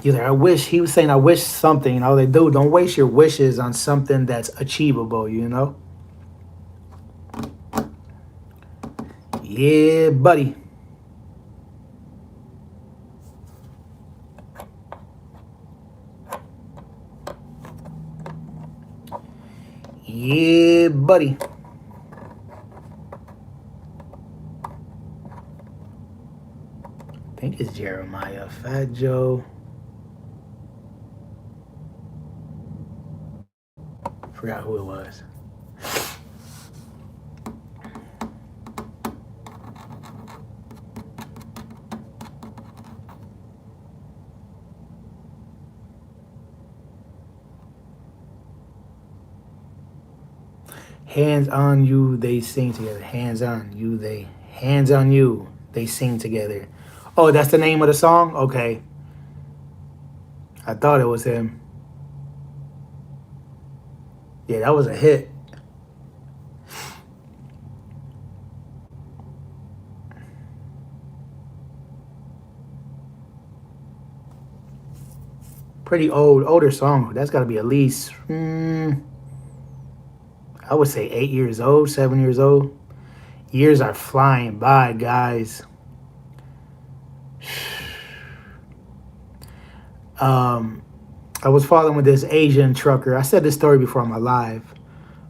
He was saying I wish something. They do. Don't waste your wishes on something that's achievable, you know? Yeah, buddy. Yeah, buddy. I think it's Jeremiah. Fat Joe. Forgot who it was. Hands on you, they sing together. Hands on you, they sing together. Oh, that's the name of the song? Okay. I thought it was him. Yeah, that was a hit. Pretty older song. That's got to be at least, I would say 8 years old, 7 years old. Years are flying by, guys. I was following with this Asian trucker. I said this story before on my live,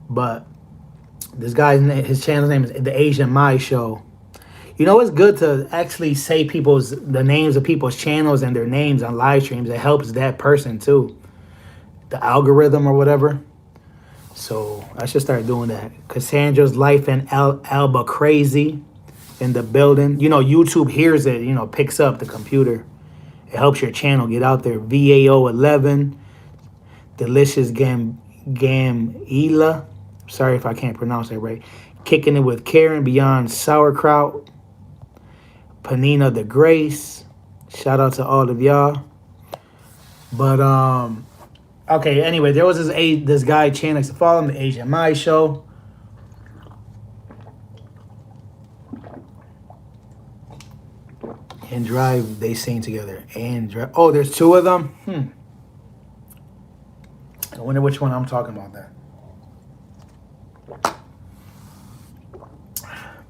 but this guy's his channel's name is The Asian Mai Show. You know, it's good to actually say the names of people's channels and their names on live streams. It helps that person too, the algorithm or whatever. So I should start doing that. Cassandra's Life in Alba Crazy in the building. You know, YouTube hears it, picks up the computer. It helps your channel get out there. VAO 11, Delicious Gamila. Sorry if I can't pronounce that right. Kicking It with Karen, Beyond Sauerkraut. Panina the Grace. Shout out to all of y'all. But okay, anyway, there was this guy channel to follow him, The Asian Mai Show. And Drive, they sing together. And Drive. Oh, there's two of them? I wonder which one I'm talking about then.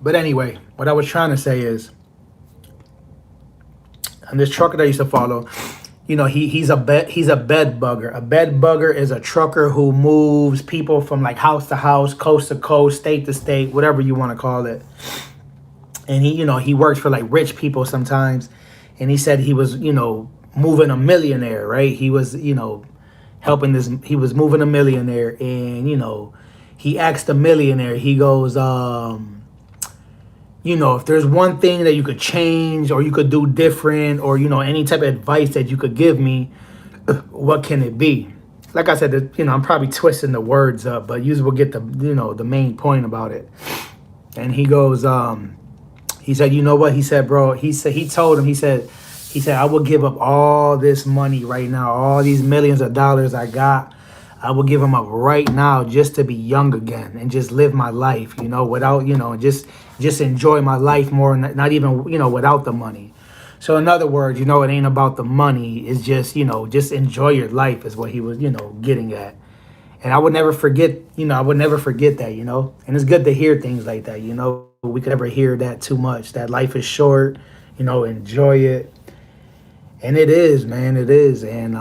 But anyway, what I was trying to say is, and this trucker that I used to follow, you know, he's a bed bugger. A bed bugger is a trucker who moves people from like house to house, coast to coast, state to state, whatever you want to call it. And he, you know, he works for like rich people sometimes. And he said he was, you know, moving a millionaire, right? He was, you know, he was moving a millionaire, and, you know, he asked the millionaire, he goes, you know, if there's one thing that you could change or you could do different, or, you know, any type of advice that you could give me, what can it be? Like I said, you know, I'm probably twisting the words up, but you will get the, you know, the main point about it. And he goes, he said, you know what? He said, bro, he told him, he said, I will give up all this money right now, all these millions of dollars I got. I will give them up right now just to be young again and just live my life, you know, without, you know, just enjoy my life more, not even, you know, without the money. So in other words, you know, it ain't about the money. It's just, you know, just enjoy your life is what he was, you know, getting at. And I would never forget, you know, that, you know, and it's good to hear things like that, you know. We could never hear that too much, that life is short, you know, enjoy it. And it is, man, it is. And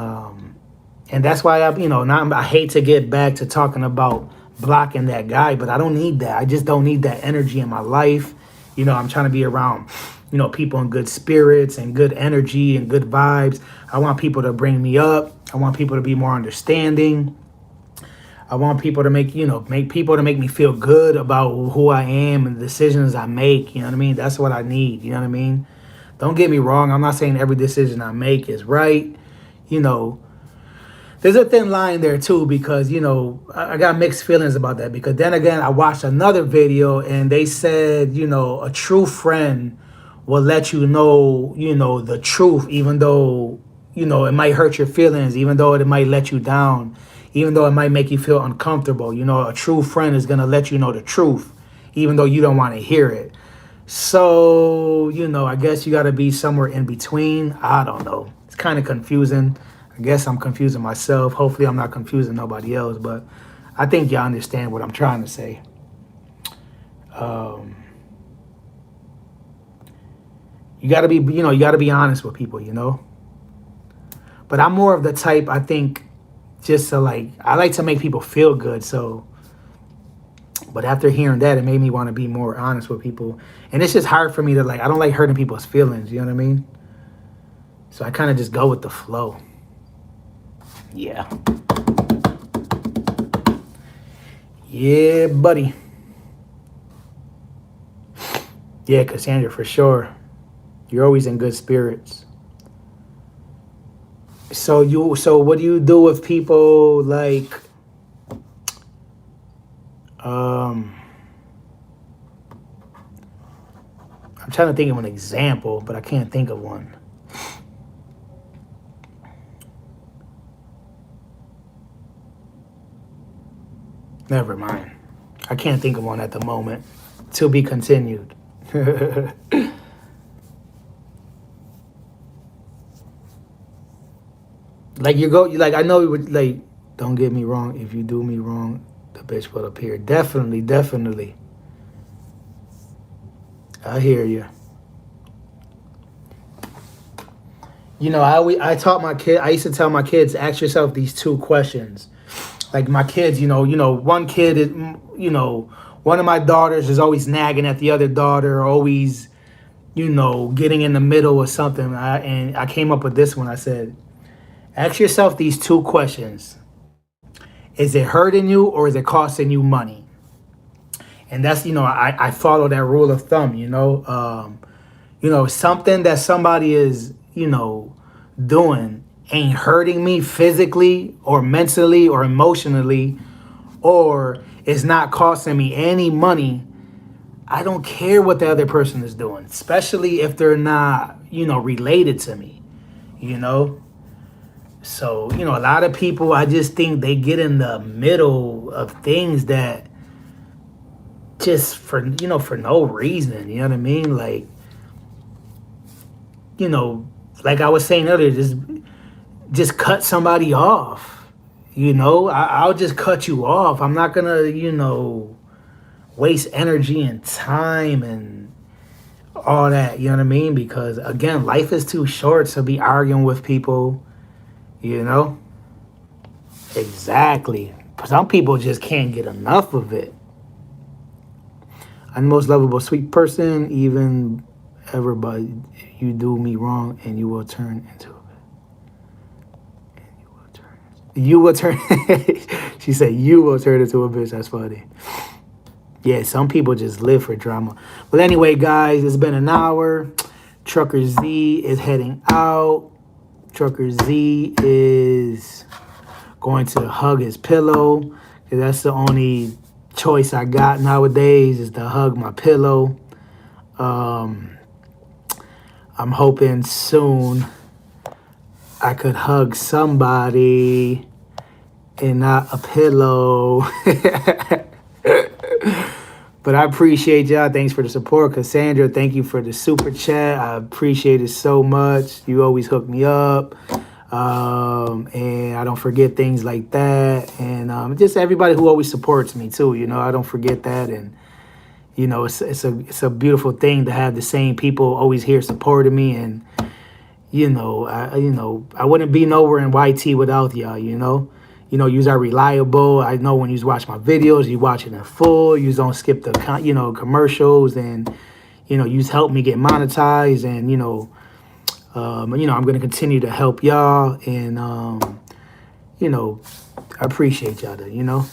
that's why I hate to get back to talking about blocking that guy, but I don't need that. I just don't need that energy in my life. You know, I'm trying to be around, you know, people in good spirits and good energy and good vibes. I want people to bring me up. I want people to be more understanding. I want people to make me feel good about who I am and the decisions I make. You know what I mean? That's what I need. You know what I mean? Don't get me wrong. I'm not saying every decision I make is right. You know, there's a thin line there too, because, you know, I got mixed feelings about that, because then again, I watched another video and they said, you know, a true friend will let you know, the truth, even though, you know, it might hurt your feelings, even though it might let you down, even though it might make you feel uncomfortable. You know, a true friend is going to let you know the truth, even though you don't want to hear it. So, you know, I guess you got to be somewhere in between. I don't know. It's kind of confusing. I guess I'm confusing myself. Hopefully I'm not confusing nobody else, but I think y'all understand what I'm trying to say. You got to be honest with people, you know. But I'm more of the type, I think, just to I like to make people feel good. So, but after hearing that, it made me want to be more honest with people. And it's just hard for me to I don't like hurting people's feelings, you know what I mean? So I kind of just go with the flow. Yeah. Yeah, buddy. Yeah, Cassandra, for sure. You're always in good spirits. So what do you do with people I'm trying to think of an example, but I can't think of one. Never mind. I can't think of one at the moment. To be continued. I know you would, don't get me wrong. If you do me wrong, the bitch will appear. Definitely. I hear you. You know, I used to tell my kids, ask yourself these two questions. Like my kids, one kid is, one of my daughters is always nagging at the other daughter, always, getting in the middle or something. And I came up with this one. I said, ask yourself these two questions. Is it hurting you or is it costing you money? And that's, I follow that rule of thumb, something that somebody is, doing ain't hurting me physically or mentally or emotionally, or it's not costing me any money, I don't care what the other person is doing, especially if they're not, related to me, So, a lot of people, I just think they get in the middle of things that just for no reason, you know what I mean? Like I was saying earlier, just cut somebody off. I'll just cut you off. I'm not gonna, waste energy and time and all that. You know what I mean? Because again, life is too short to be arguing with people. You know, exactly. Some people just can't get enough of it. I'm the most lovable, sweet person, even ever, but you do me wrong, and you will turn into You will turn. She said, "You will turn into a bitch." That's funny. Yeah, some people just live for drama. But anyway, guys, it's been an hour. Trucker Z is heading out. Trucker Z is going to hug his pillow. 'Cause that's the only choice I got nowadays is to hug my pillow. I'm hoping soon I could hug somebody and not a pillow. But I appreciate y'all. Thanks for the support. Cassandra, thank you for the super chat. I appreciate it so much. You always hook me up. And I don't forget things like that. And just everybody who always supports me too. I don't forget that. And it's a beautiful thing to have the same people always here supporting me. And I wouldn't be nowhere in YT without y'all. Yous are reliable. I know when you watch my videos, you watch it in full. You don't skip the commercials, and yous help me get monetized. And I'm gonna continue to help y'all. And I appreciate y'all.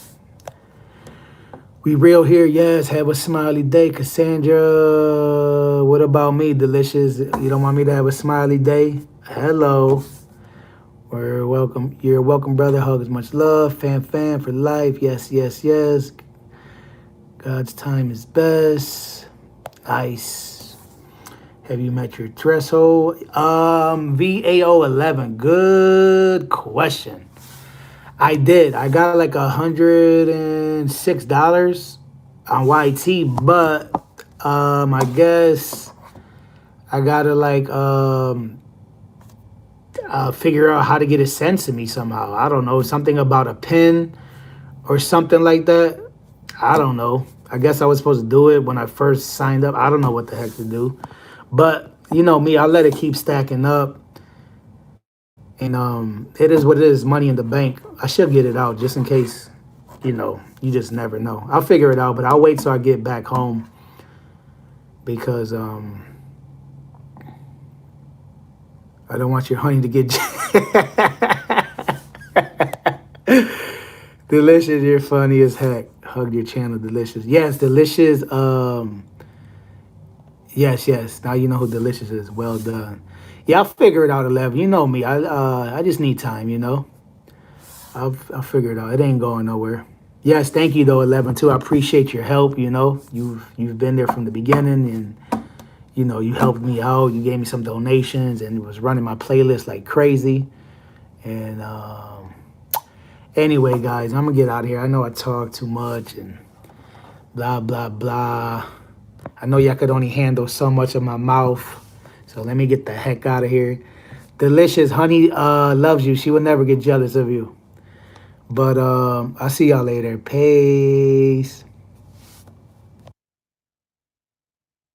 We real here, yes. Have a smiley day, Cassandra. What about me, Delicious? You don't want me to have a smiley day? Hello. We're welcome. You're welcome, brother. Hugs, much love. Fan for life. Yes, yes, yes. God's time is best. Nice. Have you met your threshold? VAO 11. Good question. I did. I got like $106 on YT, but I guess I gotta figure out how to get it sent to me somehow. I don't know, something about a pin or something like that. I don't know. I guess I was supposed to do it when I first signed up. I don't know what the heck to do. But me, I'll let it keep stacking up. And it is what it is, money in the bank. I should get it out just in case, you just never know. I'll figure it out, but I'll wait till I get back home because I don't want your honey to get... Delicious, you're funny as heck. Hug your channel, Delicious. Yes, Delicious. Yes. Now you know who Delicious is. Well done. Yeah, I'll figure it out, 11. You know me. I just need time, I'll figure it out. It ain't going nowhere. Yes, thank you, though, 11, too. I appreciate your help, You've been there from the beginning, and... you helped me out. You gave me some donations and was running my playlist like crazy. And anyway, guys, I'm going to get out of here. I know I talk too much and blah, blah, blah. I know y'all could only handle so much of my mouth. So let me get the heck out of here. Delicious, honey loves you. She will never get jealous of you. But I'll see y'all later. Peace.